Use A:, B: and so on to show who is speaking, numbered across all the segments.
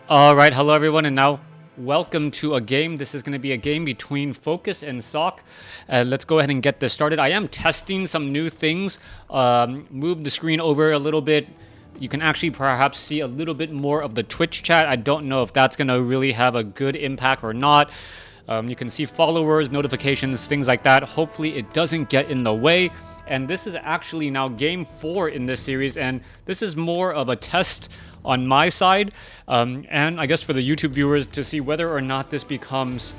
A: Alright, hello everyone, and now welcome to a game. This is going to be a game between Focus and Sock. Let's go ahead and get this started. I am testing some new things. Move the screen over a little bit. You can actually perhaps see a little bit more of the Twitch chat. I don't know if that's going to really have a good impact or not. You can see followers, notifications, things like that. Hopefully it doesn't get in the way. And this is actually now game 4 in this series, and this is more of a test on my side, and I guess for the YouTube viewers to see whether or not this becomes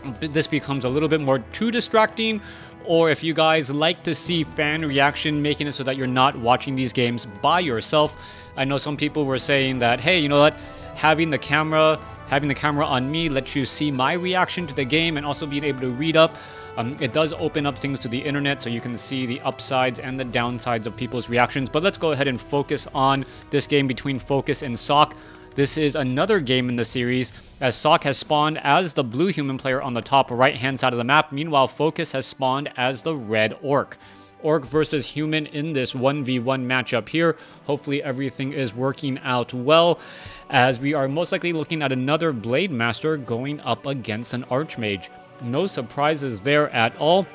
A: a little bit more too distracting, or if you guys like to see fan reaction, making it so that you're not watching these games by yourself. I know some people were saying that, hey, you know what, having the camera on me lets you see my reaction to the game, and also being able to read up. It does open up things to the internet, so you can see the upsides and the downsides of people's reactions. But let's go ahead and focus on this game between Focus and Sock. This is another game in the series, as Sock has spawned as the blue human player on the top right-hand side of the map. Meanwhile, Focus has spawned as the red orc. Orc versus human in this 1v1 matchup here. Hopefully everything is working out well, as we are most likely looking at another Blade Master going up against an Archmage. No surprises there at all,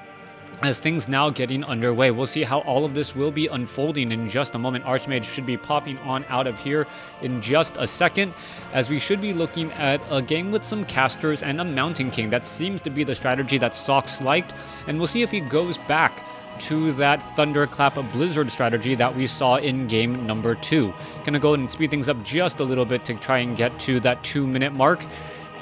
A: as things now getting underway. We'll see how all of this will be unfolding in just a moment. Archmage should be popping on out of here in just a second, as we should be looking at a game with some casters and a Mountain King. That seems to be the strategy that Socks liked, and we'll see if he goes back to that Thunderclap Blizzard strategy that we saw in game number 2. Gonna go ahead and speed things up just a little bit to try and get to that 2-minute mark,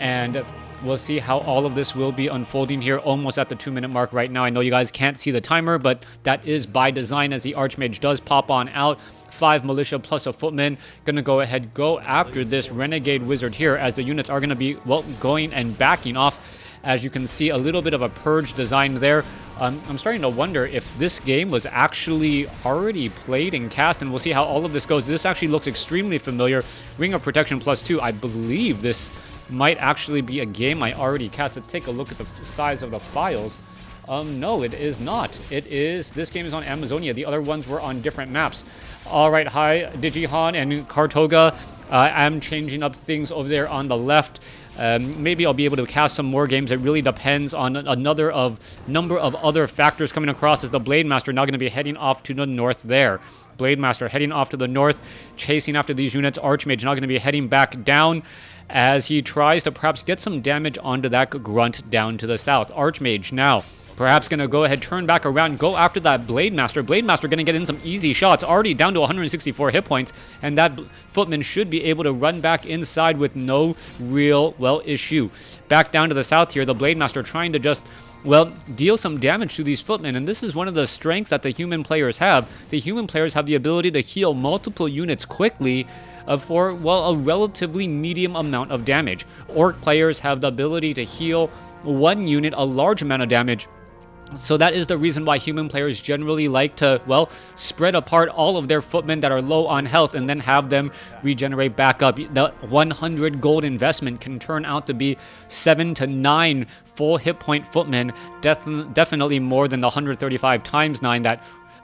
A: and we'll see how all of this will be unfolding here, almost at the 2-minute mark right now. I know you guys can't see the timer, but that is by design, as the Archmage does pop on out. 5 militia plus a footman. Gonna go ahead, go after this Renegade Wizard here, as the units are gonna be, well, going and backing off. As you can see, a little bit of a purge design there. I'm starting to wonder if this game was actually already played and cast, and we'll see how all of this goes. This actually looks extremely familiar. Ring of Protection +2. I believe this might actually be a game I already cast. Let's take a look at the size of the files. No, it is not. This game is on Amazonia. The other ones were on different maps. All right, hi, Digihan and Kartoga. I'm changing up things over there on the left. Maybe I'll be able to cast some more games. It really depends on number of other factors coming across, as the Blade Master now going to be heading off to the north there. Blade Master heading off to the north, chasing after these units. Archmage now going to be heading back down, as he tries to perhaps get some damage onto that Grunt down to the south. Archmage now perhaps going to go ahead, turn back around, go after that Blade Master. Blade Master going to get in some easy shots, already down to 164 hit points, and that Footman should be able to run back inside with no real, well, issue. Back down to the south here, the Blade Master trying to just, well, deal some damage to these footmen, and this is one of the strengths that the human players have. The human players have the ability to heal multiple units quickly for, well, a relatively medium amount of damage. Orc players have the ability to heal one unit a large amount of damage. So that is the reason why human players generally like to, well, spread apart all of their footmen that are low on health and then have them regenerate back up. The 100 gold investment can turn out to be 7 to 9 full hit point footmen, definitely more than the 135 times 9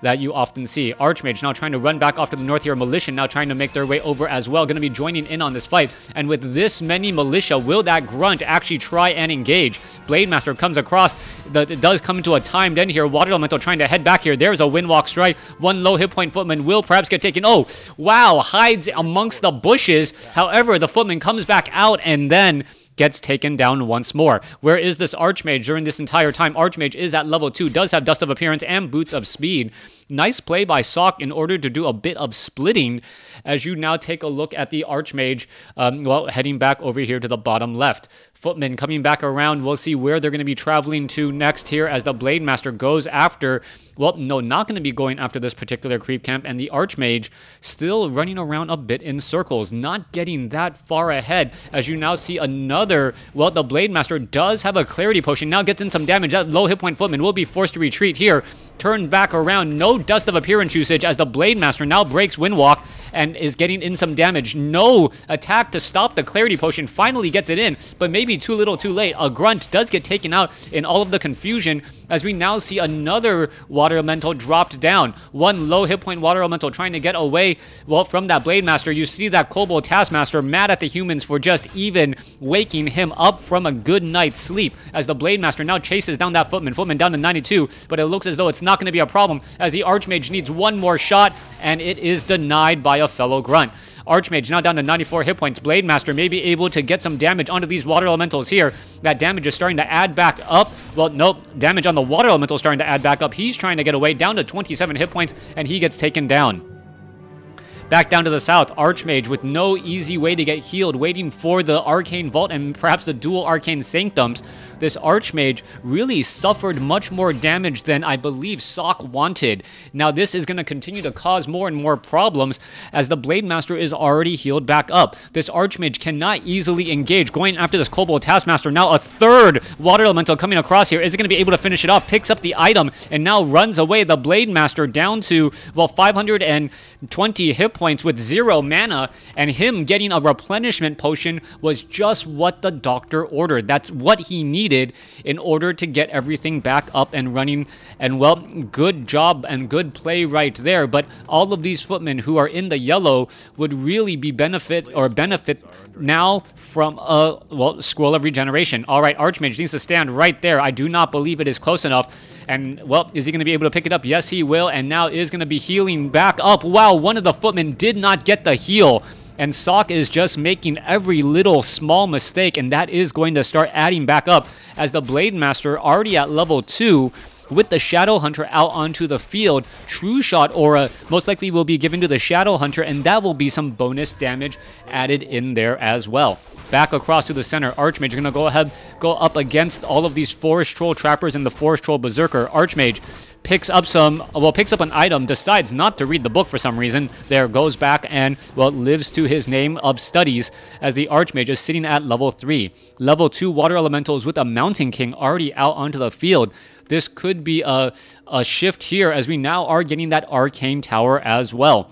A: that you often see. Archmage now trying to run back off to the north here. Militia now trying to make their way over as well. Going to be joining in on this fight. And with this many militia, will that Grunt actually try and engage? Blade Master comes across. It does come into a timed end here. Water Elemental trying to head back here. There's a Windwalk strike. One low hit point footman will perhaps get taken. Oh, wow. Hides amongst the bushes. However, the footman comes back out and then gets taken down once more. Where is this Archmage during this entire time? Archmage is at level 2, does have Dust of Appearance and Boots of Speed. Nice play by Sock in order to do a bit of splitting, as you now take a look at the Archmage, well, heading back over here to the bottom left. Footmen coming back around. We'll see where they're going to be traveling to next here, as the Blade Master goes after, well, no, not going to be going after this particular creep camp, and the Archmage still running around a bit in circles, not getting that far ahead, as you now see another, well, the Blade Master does have a Clarity Potion, now gets in some damage. That low hit point footman will be forced to retreat here. Turn back around, no Dust of Appearance usage, as the Blade Master now breaks Windwalk and is getting in some damage. No attack to stop the Clarity Potion, finally gets it in, but maybe too little too late. A Grunt does get taken out in all of the confusion, as we now see another Water Elemental dropped down. One low hit point Water Elemental trying to get away, well, from that Blade Master. You see that Kobold Taskmaster mad at the humans for just even waking him up from a good night's sleep, as the Blade Master now chases down that Footman. Footman down to 92, but it looks as though it's not going to be a problem, as the Archmage needs one more shot, and it is denied by a fellow Grunt. Archmage now down to 94 hit points. Blade Master may be able to get some damage onto these Water Elementals here. That damage is starting to add back up. Well, nope. Damage on the Water Elemental is starting to add back up. He's trying to get away, down to 27 hit points, and he gets taken down. Back down to the south, Archmage with no easy way to get healed, waiting for the Arcane Vault and perhaps the dual Arcane Sanctums. This Archmage really suffered much more damage than I believe Sock wanted. Now this is going to continue to cause more and more problems, as the Blade Master is already healed back up. This Archmage cannot easily engage, going after this Kobold Taskmaster. Now a third Water Elemental coming across here. Is it going to be able to finish it off? Picks up the item and now runs away. The Blade Master down to, well, 520 hit points with 0 mana, and him getting a replenishment potion was just what the doctor ordered. That's what he needed in order to get everything back up and running. And well, good job and good play right there. But all of these footmen who are in the yellow would really be benefit now from a, well, Scroll of Regeneration. All right, Archmage needs to stand right there. I do not believe it is close enough. And well, is he going to be able to pick it up? Yes, he will. And now is going to be healing back up. Wow, one of the footmen did not get the heal. And Sock is just making every little small mistake, and that is going to start adding back up, as the Blade Master already at level 2 with the Shadow Hunter out onto the field. True Shot Aura most likely will be given to the Shadow Hunter, and that will be some bonus damage added in there as well. Back across to the center, Archmage going to go up against all of these Forest Troll Trappers and the Forest Troll Berserker. Archmage picks up an item, decides not to read the book for some reason. There, goes back and, well, lives to his name of studies, as the Archmage is sitting at level 3. Level 2 Water Elementals with a Mountain King already out onto the field. This could be a shift here, as we now are getting that Arcane Tower as well.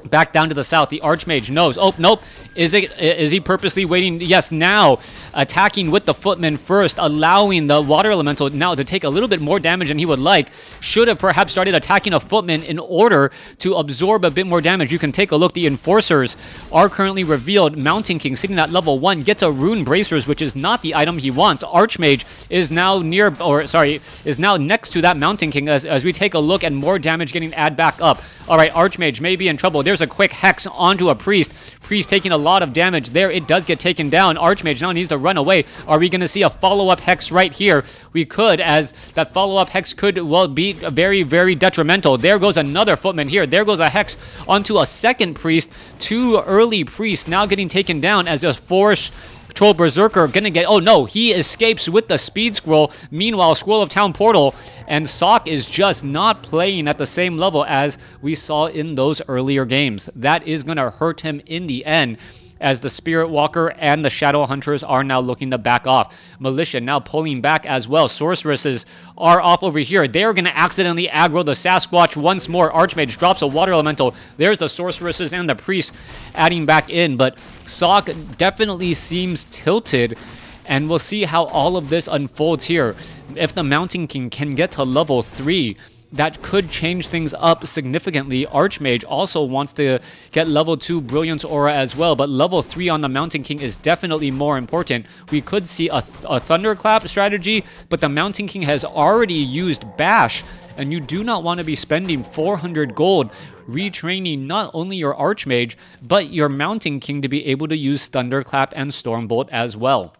A: Back down to the south, the Archmage knows. Oh, nope. Is he purposely waiting? Yes, now attacking with the Footman first, allowing the Water Elemental now to take a little bit more damage than he would like. Should have perhaps started attacking a Footman in order to absorb a bit more damage. You can take a look. The Enforcers are currently revealed. Mountain King sitting at level 1 gets a Rune Bracers, which is not the item he wants. Archmage is now next to that Mountain King, as we take a look at more damage getting added back up. All right, Archmage may be in trouble. There's a quick Hex onto a Priest. Priest taking a lot of damage there. It does get taken down. Archmage now needs to run away. Are we going to see a follow-up Hex right here? We could, as that follow-up Hex could, well, be very, very detrimental. There goes another Footman here. There goes a Hex onto a second Priest. 2 early Priests now getting taken down, as a Forest Troll Berserker gonna get... Oh no, he escapes with the Speed Scroll. Meanwhile, Scroll of Town Portal, and Sock is just not playing at the same level as we saw in those earlier games. That is gonna hurt him in the end, as the Spirit Walker and the Shadow Hunters are now looking to back off. Militia now pulling back as well. Sorceresses are off over here. They're going to accidentally aggro the Sasquatch once more. Archmage drops a Water Elemental. There's the Sorceresses and the Priest adding back in, but Sock definitely seems tilted, and we'll see how all of this unfolds here. If the Mountain King can get to level 3, that could change things up significantly. Archmage also wants to get level 2 Brilliance Aura as well, but level 3 on the Mountain King is definitely more important. We could see a Thunderclap strategy, but the Mountain King has already used Bash, and you do not want to be spending 400 gold retraining not only your Archmage, but your Mountain King to be able to use Thunderclap and Stormbolt as well.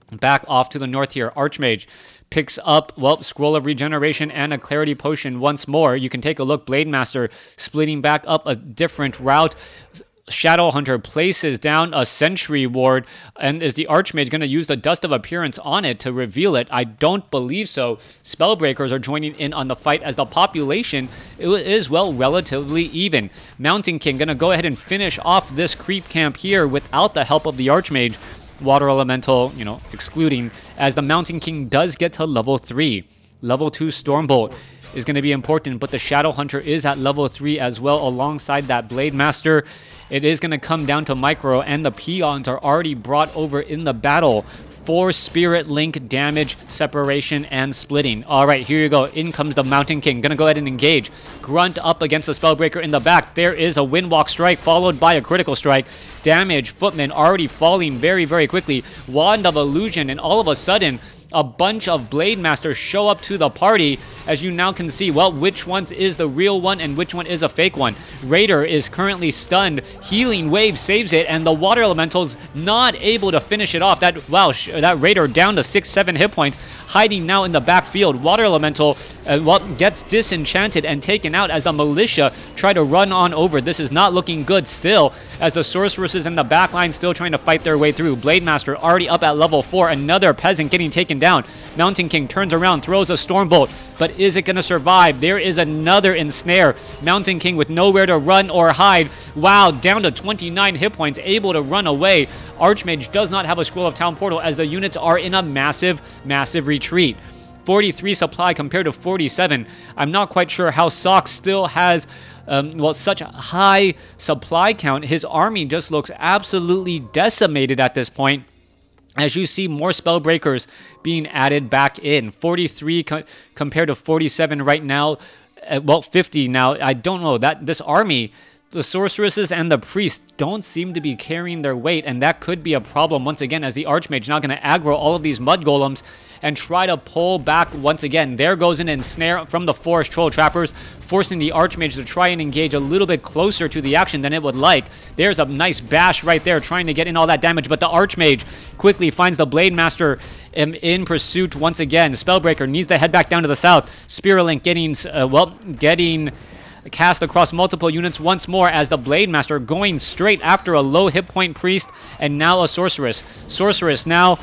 A: Back off to the north here, Archmage picks up, well, Scroll of Regeneration and a Clarity Potion once more. You can take a look. Blade Master splitting back up a different route. Shadow Hunter places down a Sentry Ward, and is the Archmage going to use the Dust of Appearance on it to reveal it? I don't believe so. Spellbreakers are joining in on the fight, as the population is, well, relatively even. Mountain King going to go ahead and finish off this creep camp here without the help of the Archmage. Water Elemental, excluding, as the Mountain King does get to level 3. Level 2 Stormbolt is going to be important, but the Shadow Hunter is at level 3 as well, alongside that Blade Master. It is going to come down to Micro, and the Peons are already brought over in the battle 4 Spirit Link damage, separation, and splitting. All right, here you go. In comes the Mountain King. Gonna go ahead and engage. Grunt up against the Spellbreaker in the back. There is a Windwalk strike followed by a critical strike. Damage, Footman already falling very, very quickly. Wand of Illusion, and all of a sudden, a bunch of Blade Masters show up to the party, as you now can see, well, which one is the real one and which one is a fake one. Raider is currently stunned. Healing Wave saves it, and the Water Elemental's not able to finish it off. That Raider down to 6-7 hit points, hiding now in the backfield. Water Elemental gets disenchanted and taken out as the Militia try to run on over. This is not looking good still, as the Sorceresses in the backline still trying to fight their way through. Blade Master already up at level 4. Another Peasant getting taken down. Mountain King turns around, throws a Stormbolt, but is it going to survive? There is another Ensnare. Mountain King with nowhere to run or hide. Wow, down to 29 hit points, able to run away. Archmage does not have a Scroll of Town Portal, as the units are in a massive, massive retreat. 43 supply compared to 47. I'm not quite sure how Sock still has such a high supply count. His army just looks absolutely decimated at this point, as you see more Spellbreakers being added back in. 43 compared to 47 right now. 50 now. I don't know. This army, the Sorceresses and the Priests, don't seem to be carrying their weight, and that could be a problem once again, as the Archmage now going to aggro all of these Mud Golems and try to pull back once again. There goes an Ensnare from the Forest Troll Trappers, forcing the Archmage to try and engage a little bit closer to the action than it would like. There's a nice bash right there, trying to get in all that damage, but the Archmage quickly finds the Blade Master in pursuit once again. Spellbreaker needs to head back down to the south. Spirit Link getting cast across multiple units once more, as the Blade Master going straight after a low hit point Priest and now a Sorceress. Sorceress now,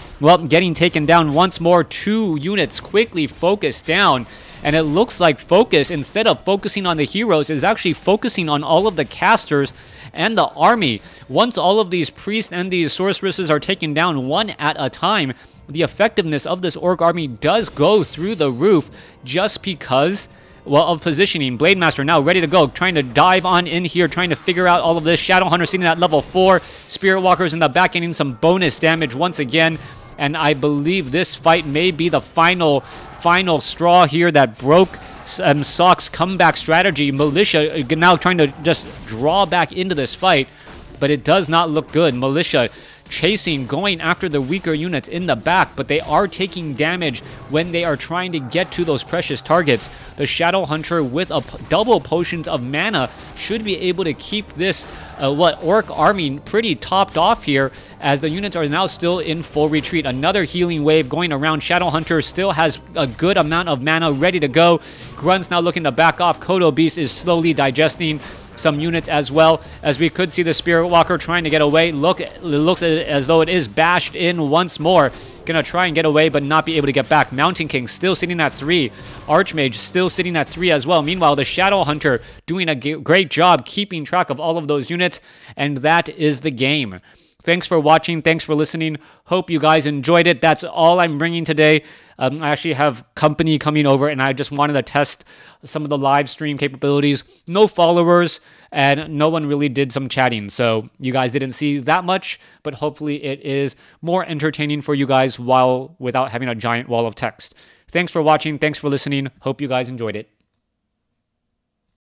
A: getting taken down once more. 2 units quickly focused down, and it looks like Focus, instead of focusing on the heroes, is actually focusing on all of the casters and the army. Once all of these Priests and these Sorceresses are taken down one at a time, the effectiveness of this Orc army does go through the roof, just because of positioning. Blade Master now ready to go, trying to dive on in here, trying to figure out all of this. Shadowhunter sitting at level 4. Spirit Walkers in the back getting some bonus damage once again. And I believe this fight may be the final straw here that broke Sock's comeback strategy. Militia now trying to just draw back into this fight, but it does not look good. Militia chasing, going after the weaker units in the back, but they are taking damage when they are trying to get to those precious targets. The Shadowhunter with double potions of mana should be able to keep this Orc army pretty topped off here, as the units are now still in full retreat. Another healing wave going around. Shadowhunter still has a good amount of mana ready to go. Grunt's now looking to back off. Kodo Beast is slowly digesting some units as well, as we could see the Spirit Walker trying to get away. It looks as though it is bashed in once more. Gonna try and get away, but not be able to get back. Mountain King still sitting at 3. Archmage still sitting at 3 as well. Meanwhile, the Shadowhunter doing a great job keeping track of all of those units, and that is the game. Thanks for watching. Thanks for listening. Hope you guys enjoyed it. That's all I'm bringing today. I actually have company coming over, and I just wanted to test some of the live stream capabilities. No followers, and no one really did some chatting, so you guys didn't see that much, but hopefully it is more entertaining for you guys without having a giant wall of text. Thanks for watching. Thanks for listening. Hope you guys enjoyed it.